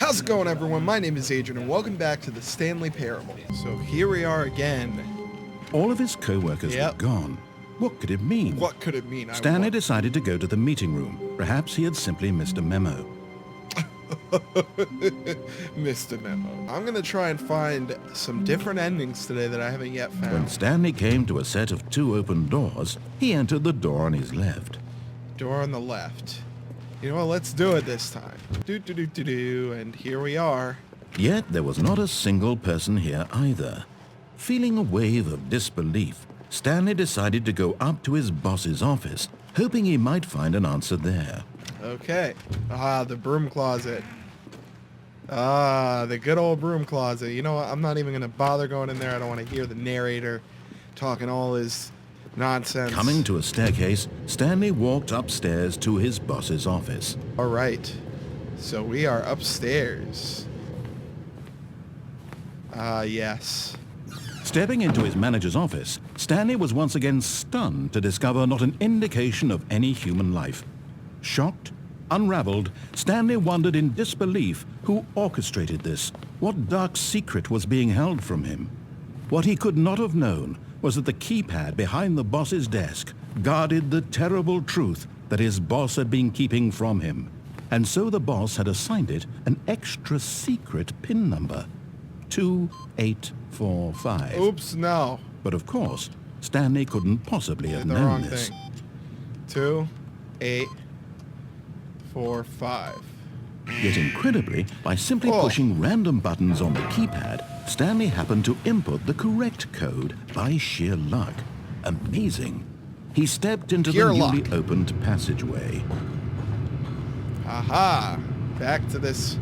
How's it going, everyone? My name is Adrian, and welcome back to the Stanley Parable. So here we are again. All of his co-workers were gone. What could it mean? What could it mean? Stanley decided to go to the meeting room. Perhaps he had simply missed a memo. Missed a memo. I'm going to try and find some different endings today that I haven't yet found. When Stanley came to a set of two open doors, he entered the door on his left. Door on the left. You know what? Let's do it this time. And here we are. Yet there was not a single person here either. Feeling a wave of disbelief, Stanley decided to go up to his boss's office, hoping he might find an answer there. Okay. The broom closet. The good old broom closet. You know what? I'm not even going to bother going in there. I don't want to hear the narrator talking all his nonsense. Coming to a staircase, Stanley walked upstairs to his boss's office. All right. So we are upstairs. Yes. Stepping into his manager's office, Stanley was once again stunned to discover not an indication of any human life. Shocked, unraveled, Stanley wondered in disbelief who orchestrated this. What dark secret was being held from him? What he could not have known was that the keypad behind the boss's desk guarded the terrible truth that his boss had been keeping from him. And so the boss had assigned it an extra secret PIN number, 2845. Oops, no. But of course, Stanley couldn't possibly have the known wrong this. thing. 2845. Yet incredibly, by simply pushing random buttons on the keypad, Stanley happened to input the correct code by sheer luck. Amazing. He stepped into the newly opened passageway. Aha! Back to this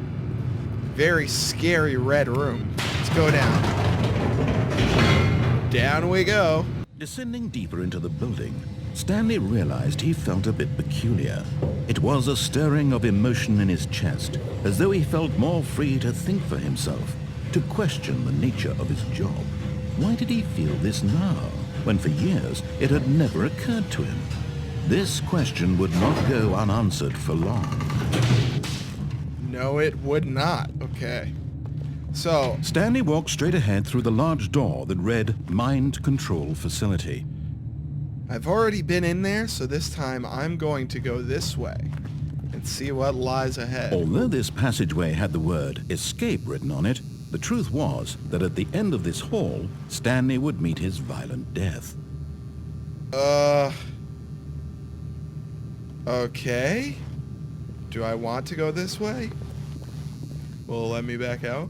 very scary red room. Let's go down. Down we go. Descending deeper into the building, Stanley realized he felt a bit peculiar. It was a stirring of emotion in his chest, as though he felt more free to think for himself, to question the nature of his job. Why did he feel this now, when for years it had never occurred to him? This question would not go unanswered for long. No, it would not. Okay. So Stanley walked straight ahead through the large door that read Mind Control Facility. I've already been in there, so this time I'm going to go this way and see what lies ahead. Although this passageway had the word escape written on it, the truth was that at the end of this hall, Stanley would meet his violent death. Okay. Do I want to go this way? Will it let me back out?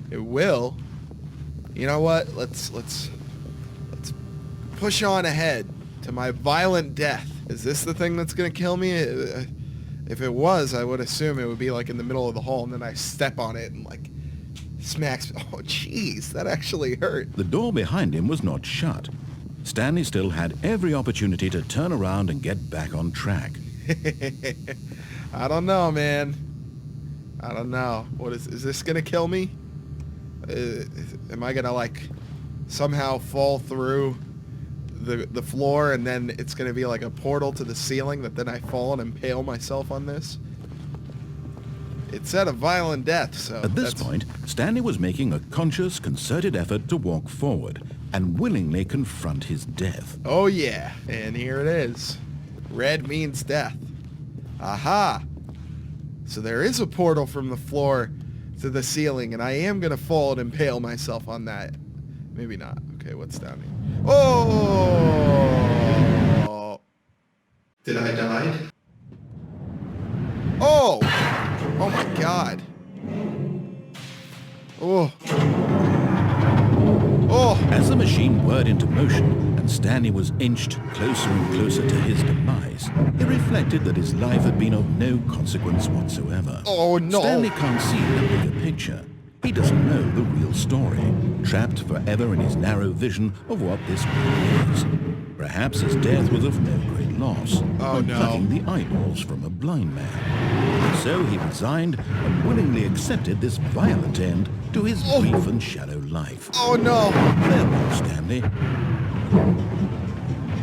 It will. You know what? Let's push on ahead to my violent death. Is this the thing that's gonna kill me? If it was, I would assume it would be like in the middle of the hall, and then I step on it and like smacks. Oh, jeez, that actually hurt. The door behind him was not shut. Stanley still had every opportunity to turn around and get back on track. I don't know, man. I don't know. What is this gonna kill me? Am I gonna like somehow fall through the floor, and then it's gonna be like a portal to the ceiling that then I fall and impale myself on this? It said a violent death, so at this point, Stanley was making a conscious, concerted effort to walk forward and willingly confront his death. Oh yeah, and here it is. Red means death. Aha! So there is a portal from the floor to the ceiling, and I am gonna fall and impale myself on that. Maybe not. Okay, what's down here? Oh! Did I die? Oh! Oh my God! Oh! Oh! As the machine whirred into motion and Stanley was inched closer and closer to his demise, he reflected that his life had been of no consequence whatsoever. Oh no! Stanley can't see the bigger picture. He doesn't know the real story, trapped forever in his narrow vision of what this world is. Perhaps his death was of no great loss, like plucking the eyeballs from a blind man. And so he resigned and willingly accepted this violent end to his brief and shallow life. Oh no! Farewell, Stanley.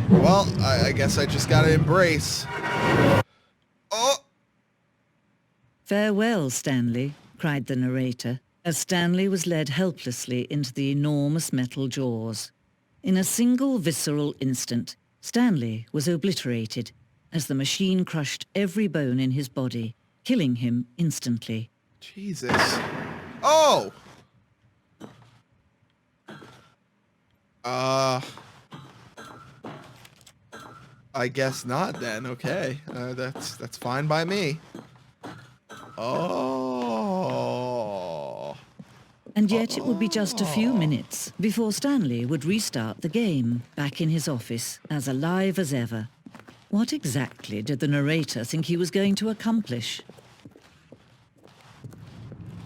Well, I guess I just gotta embrace. Oh! Farewell, Stanley. cried the narrator, as Stanley was led helplessly into the enormous metal jaws. In a single visceral instant, Stanley was obliterated as the machine crushed every bone in his body, killing him instantly. Jesus. Oh! I guess not then. Okay. That's fine by me. Oh. And yet it would be just a few minutes before Stanley would restart the game, back in his office, as alive as ever. What exactly did the narrator think he was going to accomplish?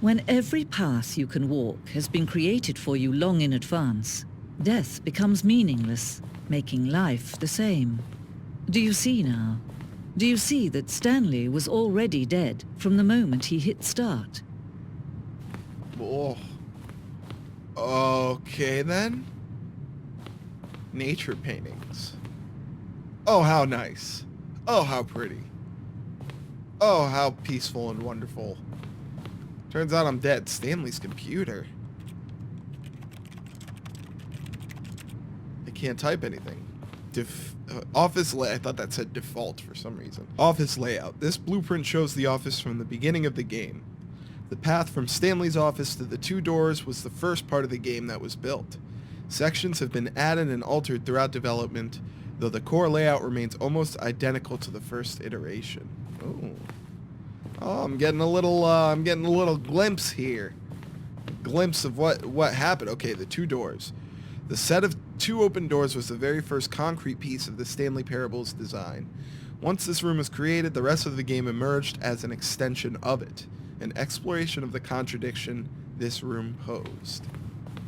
When every path you can walk has been created for you long in advance, death becomes meaningless, making life the same. Do you see now? Do you see that Stanley was already dead from the moment he hit start? Oh. Okay then. Nature paintings. Oh, how nice. Oh, how pretty. Oh, how peaceful and wonderful. Turns out I'm dead. Stanley's computer. I can't type anything. Office layout. I thought that said default for some reason. Office layout. This blueprint shows the office from the beginning of the game. The path from Stanley's office to the two doors was the first part of the game that was built. Sections have been added and altered throughout development, though the core layout remains almost identical to the first iteration. Oh, I'm getting a little glimpse here. A glimpse of what happened. Okay, the two doors. The set of two open doors was the very first concrete piece of the Stanley Parable's design. Once this room was created, the rest of the game emerged as an extension of it, an exploration of the contradiction this room posed.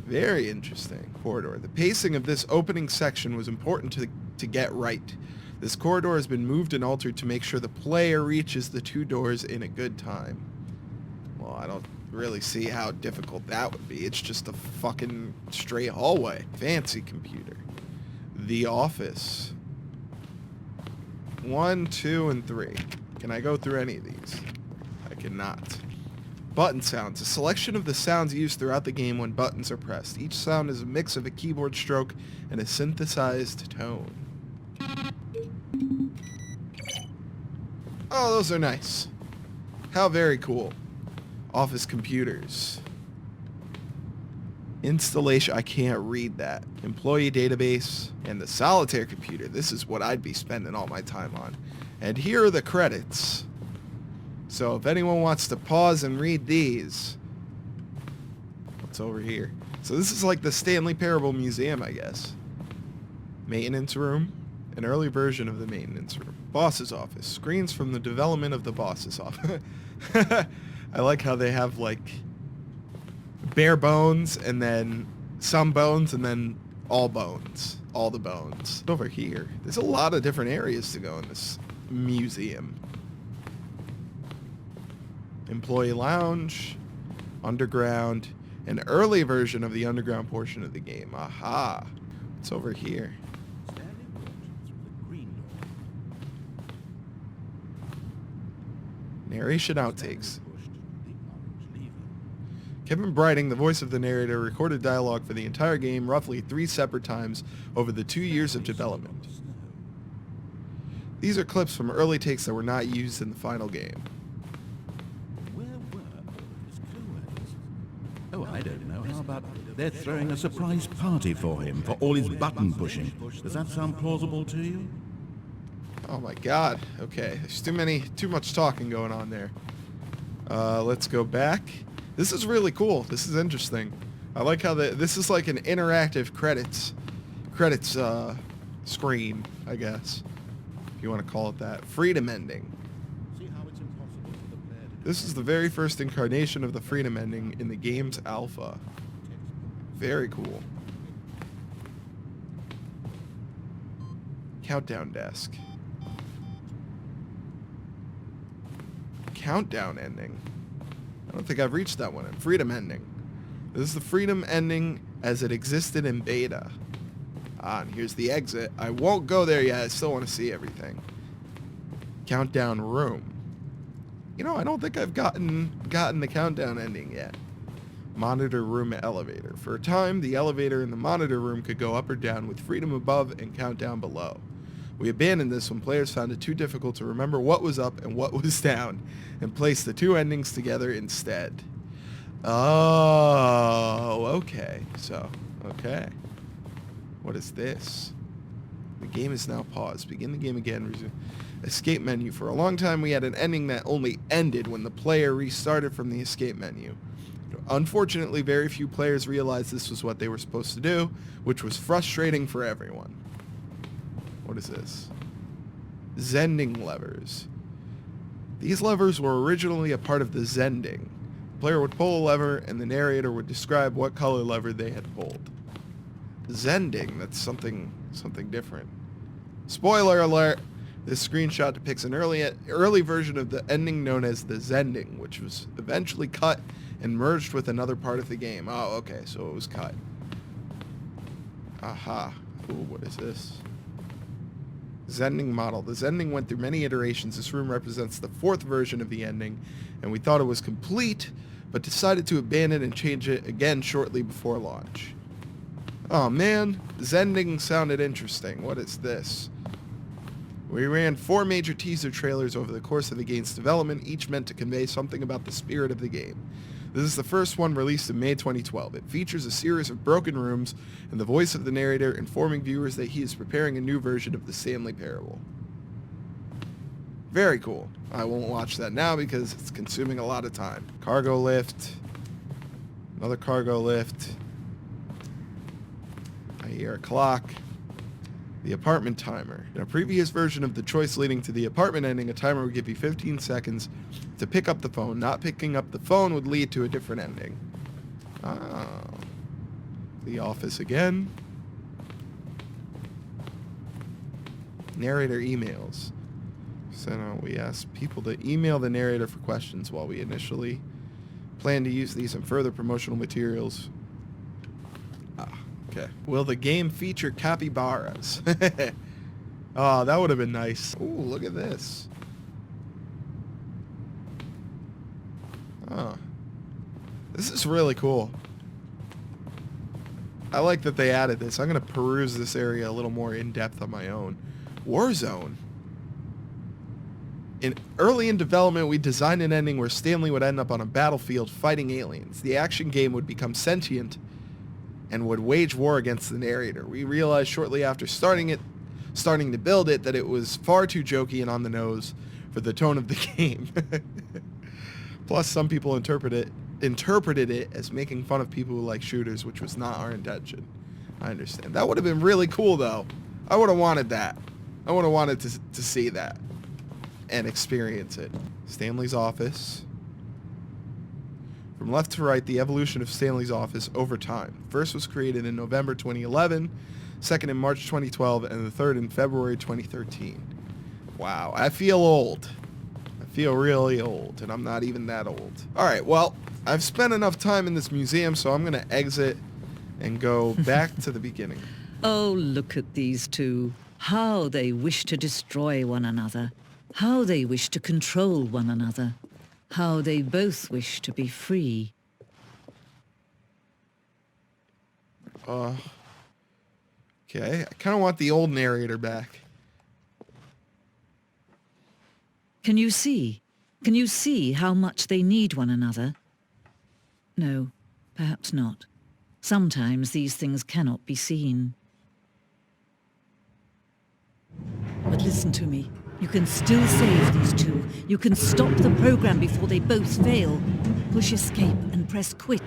Very interesting. Corridor. The pacing of this opening section was important to get right. This corridor has been moved and altered to make sure the player reaches the two doors in a good time. Well, I don't really see how difficult that would be. It's just a fucking straight hallway. Fancy computer. The office. 1, 2, and 3. Can I go through any of these? I cannot. Button sounds. A selection of the sounds used throughout the game when buttons are pressed. Each sound is a mix of a keyboard stroke and a synthesized tone. Oh, those are nice. How very cool. Office computers. Installation. I can't read that. Employee database and the solitaire computer. This is what I'd be spending all my time on. And here are the credits. So if anyone wants to pause and read these. What's over here? So this is like the Stanley Parable Museum, I guess. Maintenance room. An early version of the maintenance room. Boss's office. Screens from the development of the boss's office. I like how they have like bare bones and then some bones and then all bones. All the bones. Over here. There's a lot of different areas to go in this museum. Employee lounge. Underground. An early version of the underground portion of the game. Aha. What's over here? Narration outtakes. Kevin Brighting, the voice of the narrator, recorded dialogue for the entire game roughly 3 separate times over the 2 years of development. These are clips from early takes that were not used in the final game. Oh, I don't know. How about they're throwing a surprise party for him for all his button pushing? Does that sound plausible to you? Oh my god. Okay, there's too much talking going on there. Let's go back. This is really cool. This is interesting. I like how this is like an interactive credits screen, I guess, if you want to call it that. Freedom ending. This is the very first incarnation of the freedom ending in the game's alpha. Very cool. Countdown desk. Countdown ending. I don't think I've reached that one. Freedom ending. This is the freedom ending as it existed in beta. And here's the exit. I won't go there yet. I still want to see everything. Countdown room. You know, I don't think I've gotten the countdown ending yet. Monitor room elevator. For a time, the elevator in the monitor room could go up or down with freedom above and countdown below. We abandoned this when players found it too difficult to remember what was up and what was down, and placed the two endings together instead. Oh, okay. So, okay. What is this? The game is now paused. Begin the game again. Resume. Escape menu. For a long time, we had an ending that only ended when the player restarted from the escape menu. Unfortunately, very few players realized this was what they were supposed to do, which was frustrating for everyone. What is this? Zending levers. These levers were originally a part of the Zending. The player would pull a lever, and the narrator would describe what color lever they had pulled. Zending, that's something different. Spoiler alert! This screenshot depicts an early version of the ending known as the Zending, which was eventually cut and merged with another part of the game. Oh, okay, so it was cut. Aha. Ooh, what is this? Zending model. The Zending went through many iterations. This room represents the fourth version of the ending, and we thought it was complete, but decided to abandon and change it again shortly before launch. Oh man, Zending sounded interesting. What is this? We ran 4 major teaser trailers over the course of the game's development, each meant to convey something about the spirit of the game. This is the first one released in May 2012. It features a series of broken rooms and the voice of the narrator informing viewers that he is preparing a new version of the Stanley Parable. Very cool. I won't watch that now because it's consuming a lot of time. Cargo lift. Another cargo lift. I hear a clock. The apartment timer. In a previous version of the choice leading to the apartment ending, a timer would give you 15 seconds to pick up the phone. Not picking up the phone would lead to a different ending. Oh. The office again. Narrator emails. So we asked people to email the narrator for questions while we initially plan to use these in further promotional materials. Okay. Will the game feature capybaras? Oh, that would have been nice. Ooh, look at this. Oh. This is really cool. I like that they added this. I'm going to peruse this area a little more in depth on my own. Warzone. Early in development, we designed an ending where Stanley would end up on a battlefield fighting aliens. The action game would become sentient and would wage war against the narrator. We realized shortly after starting to build it, that it was far too jokey and on the nose for the tone of the game. Plus, some people interpreted it as making fun of people who like shooters, which was not our intention. I understand. That would have been really cool, though. I would have wanted that. I would have wanted to see that and experience it. Stanley's office. From left to right, the evolution of Stanley's office over time. First was created in November 2011, second in March 2012, and the third in February 2013. Wow, I feel old. I feel really old, and I'm not even that old. All right, well, I've spent enough time in this museum, so I'm going to exit and go back to the beginning. Oh, look at these two. How they wish to destroy one another. How they wish to control one another. How they both wish to be free. Okay, I kind of want the old narrator back. Can you see? Can you see how much they need one another? No, perhaps not. Sometimes these things cannot be seen. But listen to me. You can still save these two. You can stop the program before they both fail. Push escape and press quit.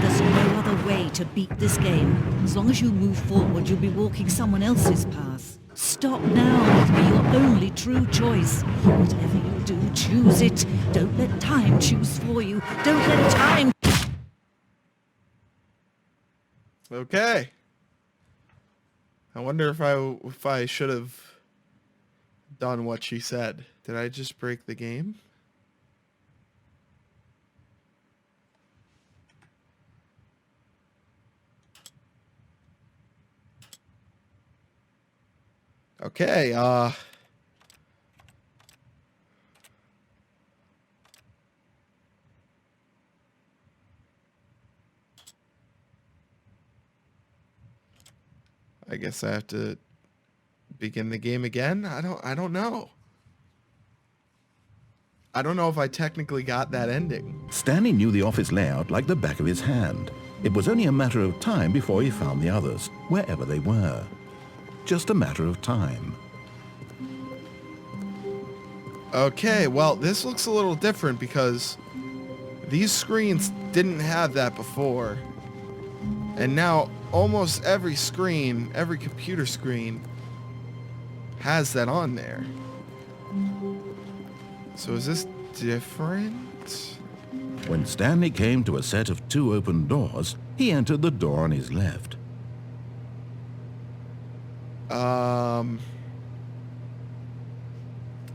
There's no other way to beat this game. As long as you move forward, you'll be walking someone else's path. Stop now with me, your only true choice. Whatever you do, choose it. Don't let time choose for you. Don't let time... Okay. I wonder if I should have done what she said. Did I just break the game? Okay, I guess I have to begin the game again. I don't know. I don't know if I technically got that ending. Stanley knew the office layout like the back of his hand. It was only a matter of time before he found the others, wherever they were. Just a matter of time. Okay, well, this looks a little different because these screens didn't have that before. And now almost every screen, every computer screen, has that on there. So is this different? When Stanley came to a set of 2 open doors, he entered the door on his left.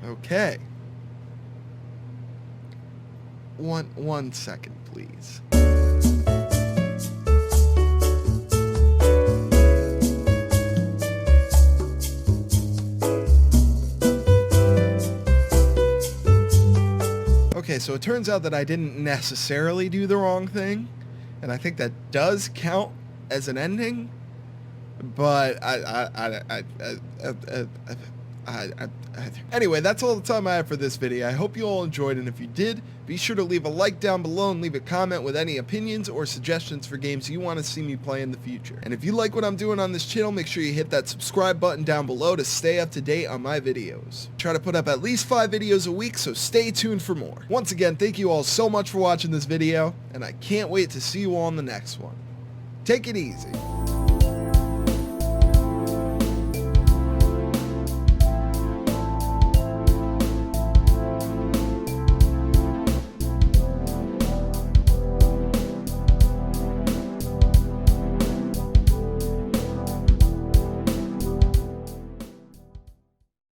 Okay. One second, please. Okay, so it turns out that I didn't necessarily do the wrong thing, and I think that does count as an ending. But anyway, that's all the time I have for this video. I hope you all enjoyed, and if you did, be sure to leave a like down below and leave a comment with any opinions or suggestions for games you want to see me play in the future. And if you like what I'm doing on this channel, make sure you hit that subscribe button down below to stay up to date on my videos. I try to put up at least 5 videos a week, so stay tuned for more. Once again, thank you all so much for watching this video, and I can't wait to see you all in the next one. Take it easy.